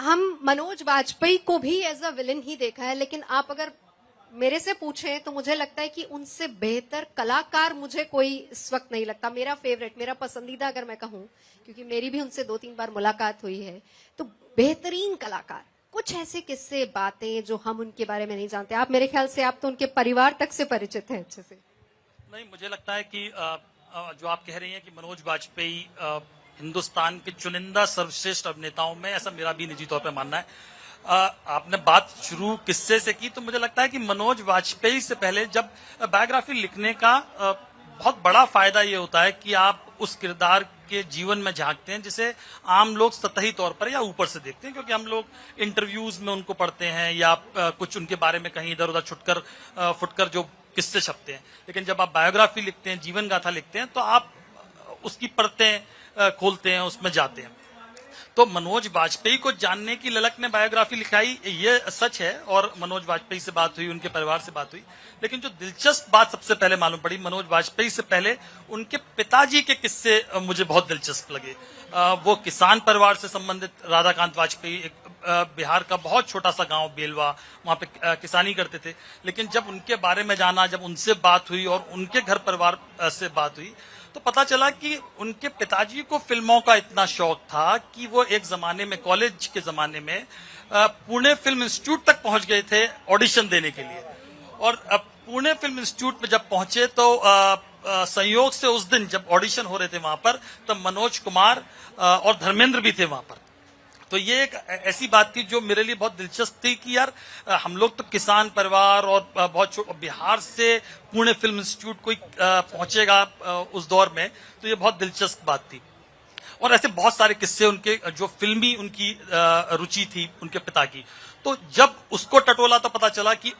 हम मनोज वाजपेयी को भी एज अ विलन ही देखा है, लेकिन आप अगर मेरे से पूछें तो मुझे लगता है कि उनसे बेहतर कलाकार मुझे कोई इस वक्त नहीं लगता। मेरा फेवरेट, मेरा पसंदीदा अगर मैं कहूं, क्योंकि मेरी भी उनसे 2-3 बार मुलाकात हुई है, तो बेहतरीन कलाकार। कुछ ऐसे किस्से, बातें जो हम उनके बारे में नहीं जानते। आप, मेरे ख्याल से आप तो उनके परिवार तक से परिचित हैं अच्छे से। नहीं, मुझे लगता है कि जो आप कह रही हैं कि मनोज वाजपेयी हिंदुस्तान के चुनिंदा सर्वश्रेष्ठ अभिनेताओं में, ऐसा मेरा भी निजी तौर पर मानना है। आपने बात शुरू किस्से से की, तो मुझे लगता है कि मनोज वाजपेयी से पहले जब बायोग्राफी लिखने का बहुत बड़ा फायदा ये होता है कि आप उस किरदार के जीवन में झांकते हैं जिसे आम लोग सतही तौर पर या ऊपर से देखते हैं, क्योंकि हम लोग इंटरव्यूज में उनको पढ़ते हैं या कुछ उनके बारे में कहीं इधर उधर फुटकर जो किस्से छपते हैं। लेकिन जब आप बायोग्राफी लिखते हैं, जीवन गाथा लिखते हैं, तो आप उसकी परतें खोलते हैं, उसमें जाते हैं। तो मनोज वाजपेयी को जानने की ललक ने बायोग्राफी लिखाई, ये सच है। और मनोज वाजपेयी से बात हुई, उनके परिवार से बात हुई। लेकिन जो दिलचस्प बात सबसे पहले मालूम पड़ी, मनोज वाजपेयी से पहले उनके पिताजी के किस्से मुझे बहुत दिलचस्प लगे। वो किसान परिवार से संबंधित, राधाकांत वाजपेयी, एक बिहार का बहुत छोटा सा गांव बेलवा, वहां पे किसानी करते थे। लेकिन जब उनके बारे में जाना, जब उनसे बात हुई और उनके घर परिवार से बात हुई, तो पता चला कि उनके पिताजी को फिल्मों का इतना शौक था कि वो एक जमाने में, कॉलेज के जमाने में, पुणे फिल्म इंस्टीट्यूट तक पहुंच गए थे ऑडिशन देने के लिए। और पुणे फिल्म इंस्टीट्यूट में जब पहुंचे तो संयोग से उस दिन जब ऑडिशन हो रहे थे वहां पर, तब मनोज कुमार और धर्मेंद्र भी थे वहां पर। तो ये एक ऐसी बात थी जो मेरे लिए बहुत दिलचस्प थी कि यार, हम लोग तो किसान परिवार और बहुत बिहार से पुणे फिल्म इंस्टीट्यूट कोई पहुंचेगा उस दौर में, तो ये बहुत दिलचस्प बात थी। और ऐसे बहुत सारे किस्से उनके, जो फिल्मी उनकी रुचि थी उनके पिता की। तो जब उसको टटोला तो पता चला कि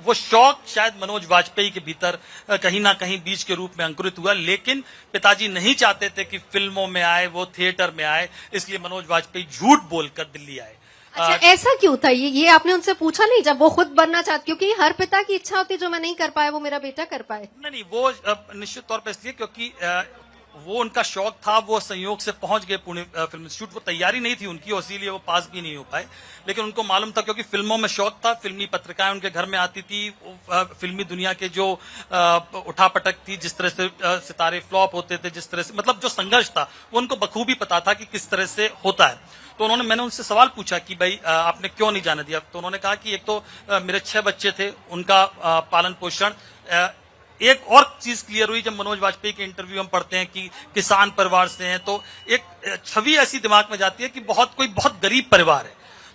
वो शौक शायद मनोज वाजपेयी के भीतर कहीं ना कहीं बीज के रूप में अंकुरित हुआ। लेकिन पिताजी नहीं चाहते थे कि फिल्मों में आए, वो थिएटर में आए, इसलिए मनोज वाजपेयी झूठ बोलकर दिल्ली आए। अच्छा, ऐसा क्यों था? ये आपने उनसे पूछा नहीं जब वो खुद बनना चाहते? क्योंकि हर पिता की इच्छा होती है, जो मैं नहीं कर पाया वो मेरा बेटा कर पाए। नहीं, वो निश्चित तौर पर इसलिए क्योंकि वो उनका शौक था। वो संयोग से पहुंच गए पुणे फिल्म इंस्टीट्यूट। वो तैयारी नहीं थी उनकी, और इसीलिए वो पास भी नहीं हो पाए। लेकिन उनको मालूम था, क्योंकि फिल्मों में शौक था, फिल्मी पत्रिकाएं उनके घर में आती थी, फिल्मी दुनिया के जो उठापटक थी, जिस तरह से सितारे फ्लॉप होते थे, जिस तरह से, मतलब जो संघर्ष था, वो उनको बखूबी पता था कि किस तरह से होता है। तो मैंने उनसे सवाल पूछा कि भाई आपने क्यों नहीं जाने दिया? तो उन्होंने कहा कि एक तो मेरे 6 बच्चे थे, उनका पालन पोषण। एक और चीज क्लियर हुई जब मनोज वाजपेयी के इंटरव्यू हम पढ़ते हैं कि किसान परिवार से हैं, तो एक छवि ऐसी दिमाग में जाती है कि कोई बहुत गरीब परिवार है।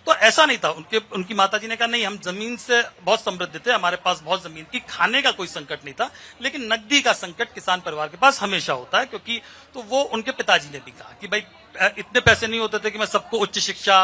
तो ऐसा नहीं था। उनकी माताजी ने कहा नहीं, हम जमीन से बहुत समृद्ध थे, हमारे पास बहुत जमीन थी, खाने का कोई संकट नहीं था, लेकिन नकदी का संकट किसान परिवार के पास हमेशा होता है। क्योंकि तो वो उनके पिताजी ने भी कहा कि भाई इतने पैसे नहीं होते थे कि मैं सबको उच्च शिक्षा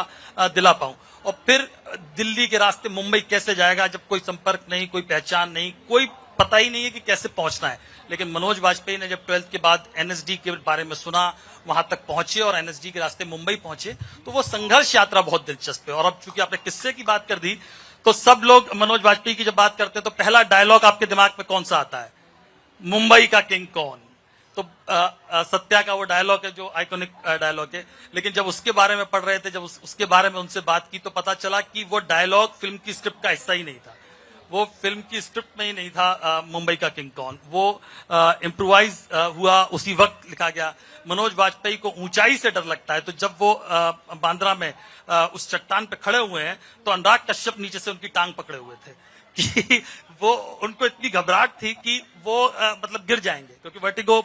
दिला पाऊं। और फिर दिल्ली के रास्ते मुंबई कैसे जाएगा जब कोई संपर्क नहीं, कोई पहचान नहीं, कोई पता ही नहीं है कि कैसे पहुंचना है। लेकिन मनोज वाजपेयी ने जब 12th के बाद एनएसडी के बारे में सुना, वहां तक पहुंचे और एनएसडी के रास्ते मुंबई पहुंचे, तो वो संघर्ष यात्रा बहुत दिलचस्प है। और अब चूंकि आपने किस्से की बात कर दी, तो सब लोग मनोज वाजपेयी की जब बात करते हैं तो पहला डायलॉग आपके दिमाग में कौन सा आता है? मुंबई का किंग कौन? तो सत्या का वो डायलॉग है, जो आइकॉनिक डायलॉग है। लेकिन जब उसके बारे में पढ़ रहे थे, जब उसके बारे में उनसे बात की, तो पता चला कि वो डायलॉग फिल्म की स्क्रिप्ट का हिस्सा ही नहीं था। वो फिल्म की स्क्रिप्ट में ही नहीं था। मुंबई का किंग कौन, वो इम्प्रोवाइज हुआ, उसी वक्त लिखा गया। मनोज वाजपेयी को ऊंचाई से डर लगता है, तो जब वो बांद्रा में उस चट्टान पे खड़े हुए हैं, तो अनुराग कश्यप नीचे से उनकी टांग पकड़े हुए थे कि वो, उनको इतनी घबराहट थी कि वो मतलब गिर जाएंगे, क्योंकि वर्टिगो।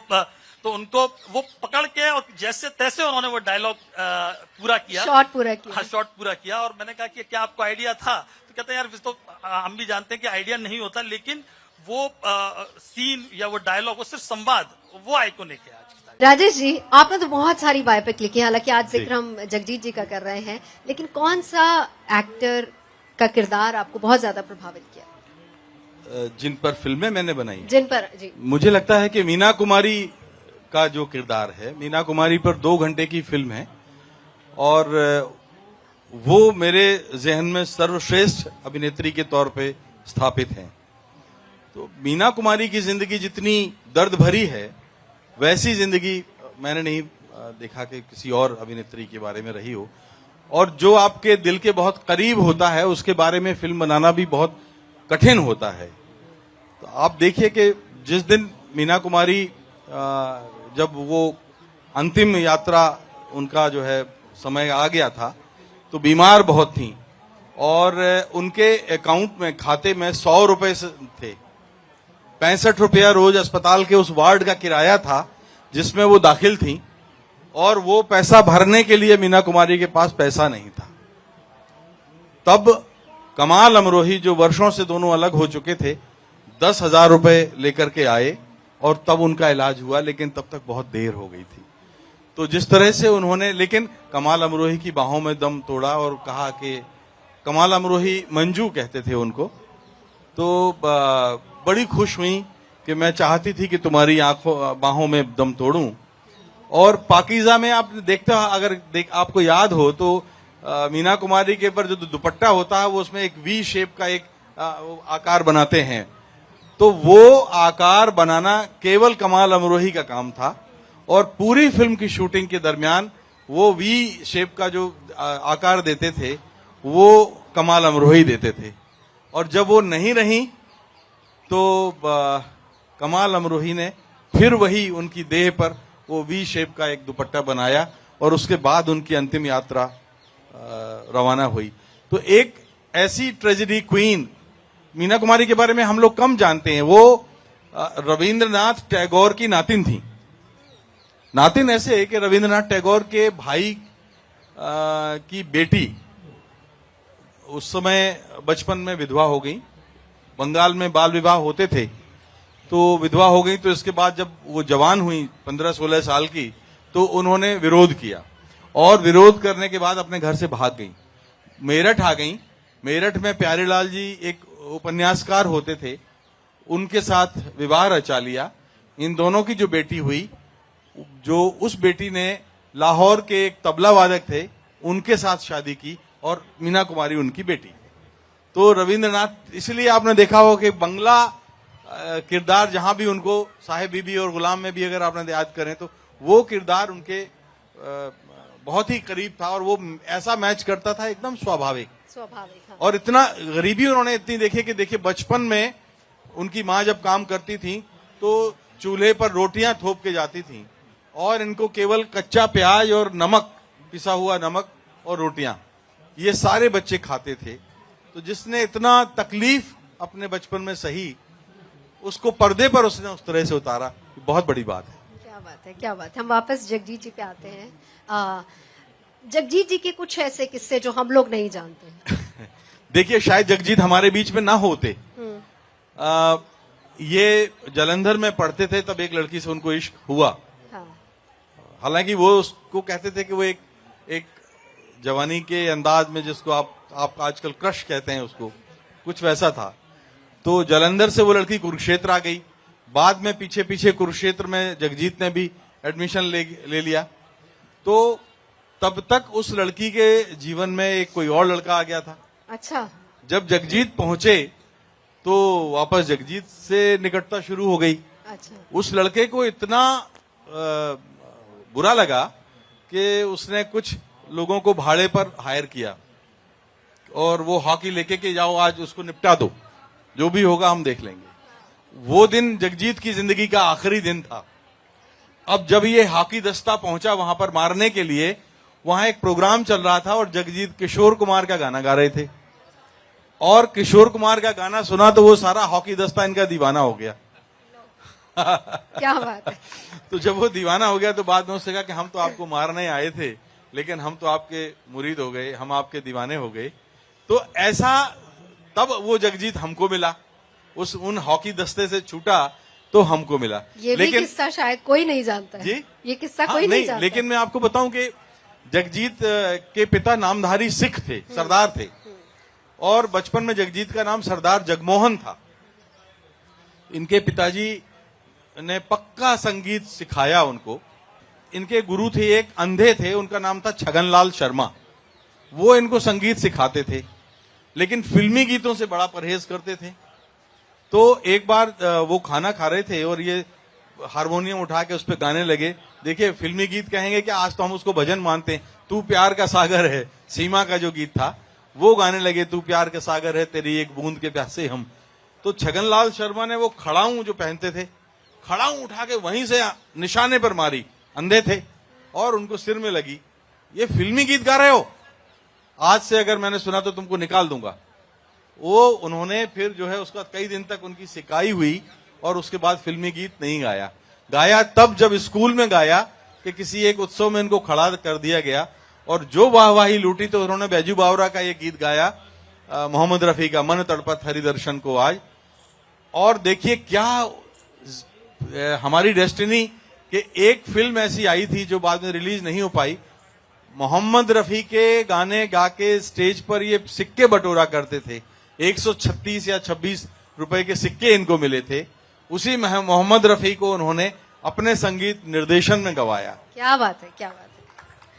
तो उनको वो पकड़ के और जैसे तैसे उन्होंने वो डायलॉग पूरा किया, शॉट पूरा किया। हाँ, शॉट पूरा किया। और मैंने कहा कि क्या आपको आइडिया था? तो कहते हैं यार, तो हम भी जानते हैं कि आइडिया नहीं होता, लेकिन वो सीन या वो डायलॉग, वो सिर्फ संवाद, वो आइकॉनिक है आज की तारीख। राजेश जी, आपने तो बहुत सारी बायोपिक लिखी है, हालांकि आज जिक्र हम जगजीत जी का कर रहे हैं, लेकिन कौन सा एक्टर का किरदार आपको बहुत ज्यादा प्रभावित किया? जिन पर फिल्में मैंने बनाई, जिन पर जी, मुझे लगता है कि मीना कुमारी का जो किरदार है, मीना कुमारी पर 2 घंटे की फिल्म है, और वो मेरे जहन में सर्वश्रेष्ठ अभिनेत्री के तौर पे स्थापित हैं। तो मीना कुमारी की जिंदगी जितनी दर्द भरी है, वैसी जिंदगी मैंने नहीं देखा कि किसी और अभिनेत्री के बारे में रही हो। और जो आपके दिल के बहुत करीब होता है उसके बारे में फिल्म बनाना भी बहुत कठिन होता है। तो आप देखिए कि जिस दिन मीना कुमारी जब वो अंतिम यात्रा उनका जो है समय आ गया था तो बीमार बहुत थी और उनके अकाउंट में खाते में 100 रुपए थे। 65 रुपया रोज अस्पताल के उस वार्ड का किराया था जिसमें वो दाखिल थी और वो पैसा भरने के लिए मीना कुमारी के पास पैसा नहीं था। तब कमाल अमरोही जो वर्षों से दोनों अलग हो चुके थे 10,000 रुपए लेकर के आए और तब उनका इलाज हुआ, लेकिन तब तक बहुत देर हो गई थी। तो जिस तरह से उन्होंने लेकिन कमाल अमरोही की बाहों में दम तोड़ा और कहा कि कमाल अमरोही मंजू कहते थे उनको, तो बड़ी खुश हुई कि मैं चाहती थी कि तुम्हारी बाहों में दम तोड़ूं। और पाकीज़ा में आप देखते हो, अगर आपको याद हो तो मीना कुमारी के ऊपर जो दुपट्टा होता है वो उसमें एक वी शेप का एक आकार बनाते हैं, तो वो आकार बनाना केवल कमाल अमरोही का काम था और पूरी फिल्म की शूटिंग के दरमियान वो वी शेप का जो आकार देते थे वो कमाल अमरोही देते थे। और जब वो नहीं रही तो कमाल अमरोही ने फिर वही उनकी देह पर वो वी शेप का एक दुपट्टा बनाया और उसके बाद उनकी अंतिम यात्रा रवाना हुई। तो एक ऐसी ट्रेजेडी क्वीन मीना कुमारी के बारे में हम लोग कम जानते हैं। वो रविंद्रनाथ टैगोर की नातिन थी। नातिन ऐसे है कि रविंद्रनाथ टैगोर के भाई की बेटी उस समय बचपन में विधवा हो गई। बंगाल में बाल विवाह होते थे, तो विधवा हो गई। तो इसके बाद जब वो जवान हुई 15-16 साल की, तो उन्होंने विरोध किया और विरोध करने के बाद अपने घर से भाग गई, मेरठ आ गई। मेरठ में प्यारेलाल जी एक उपन्यासकार होते थे, उनके साथ विवाह रचा लिया। इन दोनों की जो बेटी हुई, जो उस बेटी ने लाहौर के एक तबला वादक थे उनके साथ शादी की और मीना कुमारी उनकी बेटी। तो रविंद्रनाथ, इसलिए आपने देखा हो कि बंगला किरदार जहां भी उनको साहेब बीबी और गुलाम में भी अगर आपने याद करें तो वो किरदार उनके बहुत ही करीब था और वो ऐसा मैच करता था, एकदम स्वाभाविक। हाँ। और इतना गरीबी उन्होंने इतनी देखी कि देखिए बचपन में उनकी माँ जब काम करती थी तो चूल्हे पर रोटियां थोप के जाती थी और इनको केवल कच्चा प्याज और नमक, पिसा हुआ नमक और रोटियां, ये सारे बच्चे खाते थे। तो जिसने इतना तकलीफ अपने बचपन में सही, उसको पर्दे पर उसने उस तरह से उतारा, बहुत बड़ी बात है। क्या बात है, क्या बात है। हम वापस जगजीत जी पे आते हैं। जगजीत जी के कुछ ऐसे किस्से जो हम लोग नहीं जानते। देखिए, शायद जगजीत हमारे बीच में ना होते। ये जालंधर में पढ़ते थे, तब एक लड़की से उनको इश्क हुआ। हाँ। हालांकि वो उसको कहते थे कि वो एक जवानी के अंदाज में, जिसको आप आजकल क्रश कहते हैं, उसको कुछ वैसा था। तो जालंधर से वो लड़की कुरुक्षेत्र आ गई। बाद में पीछे पीछे कुरुक्षेत्र में जगजीत ने भी एडमिशन ले लिया। तो तब तक उस लड़की के जीवन में एक कोई और लड़का आ गया था। अच्छा। जब जगजीत पहुंचे तो वापस जगजीत से निकटता शुरू हो गई। अच्छा। उस लड़के को इतना बुरा लगा कि उसने कुछ लोगों को भाड़े पर हायर किया और वो हॉकी लेके के जाओ, आज उसको निपटा दो, जो भी होगा हम देख लेंगे। वो दिन जगजीत की जिंदगी का आखिरी दिन था। अब जब ये हॉकी दस्ता पहुंचा वहां पर मारने के लिए, वहां एक प्रोग्राम चल रहा था और जगजीत किशोर कुमार का गाना गा रहे थे और किशोर कुमार का गाना सुना तो वो सारा हॉकी दस्ता इनका दीवाना हो गया। क्या बात है। तो जब वो दीवाना हो गया तो बाद में उसने कहा कि हम तो आपको मारने आए थे, लेकिन हम तो आपके मुरीद हो गए, हम आपके दीवाने हो गए। तो ऐसा तब वो जगजीत हमको मिला, उन हॉकी दस्ते से छूटा तो हमको मिला। ये भी किस्सा शायद कोई नहीं जानता है। जी, ये किस्सा कोई नहीं जानता। लेकिन मैं आपको बताऊं कि जगजीत के पिता नामधारी सिख थे, सरदार थे, और बचपन में जगजीत का नाम सरदार जगमोहन था। इनके पिताजी ने पक्का संगीत सिखाया उनको। इनके गुरु थे, एक अंधे थे, उनका नाम था छगनलाल शर्मा। वो इनको संगीत सिखाते थे, लेकिन फिल्मी गीतों से बड़ा परहेज करते थे। तो एक बार वो खाना खा रहे थे और ये हारमोनियम उठा के उस पर गाने लगे। देखिए, फिल्मी गीत कहेंगे कि आज तो हम उसको भजन मानते हैं, तू प्यार का सागर है, सीमा का जो गीत था वो गाने लगे, तू प्यार का सागर है तेरी एक बूंद के प्यासे हम। तो छगनलाल शर्मा ने वो खड़ाऊं जो पहनते थे, खड़ाऊं उठा के वहीं से निशाने पर मारी, अंधे थे और उनको सिर में लगी। ये फिल्मी गीत गा रहे हो, आज से अगर मैंने सुना तो तुमको निकाल दूंगा। वो उन्होंने फिर जो है उसका कई दिन तक उनकी सिकाई हुई और उसके बाद फिल्मी गीत नहीं गाया। गाया तब जब स्कूल में गाया कि किसी एक उत्सव में इनको खड़ा कर दिया गया और जो वाहवाही लूटी तो उन्होंने बैजू बावरा का ये गीत गाया, मोहम्मद रफी का, मन तड़पत हरि दर्शन को आज। और देखिए क्या हमारी डेस्टिनी कि एक फिल्म ऐसी आई थी जो बाद में रिलीज नहीं हो पाई। मोहम्मद रफी के गाने गा के स्टेज पर ये सिक्के बटोरा करते थे, 136 या 26 रुपए के सिक्के इनको मिले थे। उसी मोहम्मद रफी को उन्होंने अपने संगीत निर्देशन में गवाया। क्या बात है, क्या बात है।